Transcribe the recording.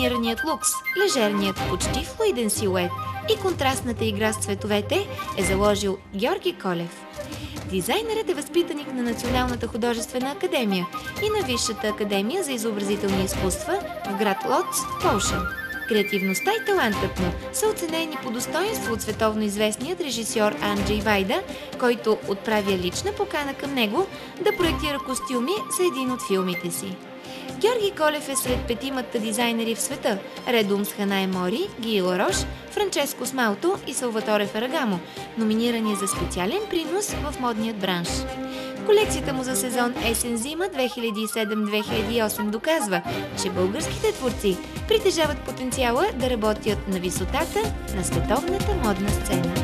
рафинираният лукс, лежерният, почти флуиден силует и контрастната игра с цветовете е заложил Георги Колев. Дизайнерът е възпитаник на Националната художествена академия и на Висшата академия за изобразителни изкуства в град Лодз, Полша. Креативността и талантът му са оценени по достоинство от световно известният режисьор Анджей Вайда, който отправя лична покана към него да проектира костюми за един от филмите си. Георги Колев е сред петимата дизайнери в света, редом с Ханаe Мори, Ги Ларош, Франческо Смалто и Салваторе Ферагамо, номинирани за специален принос в модният бранш. Колекцията му за сезон есен-зима 2007-2008 доказва, че българските творци притежават потенциала да работят на висотата на световната модна сцена.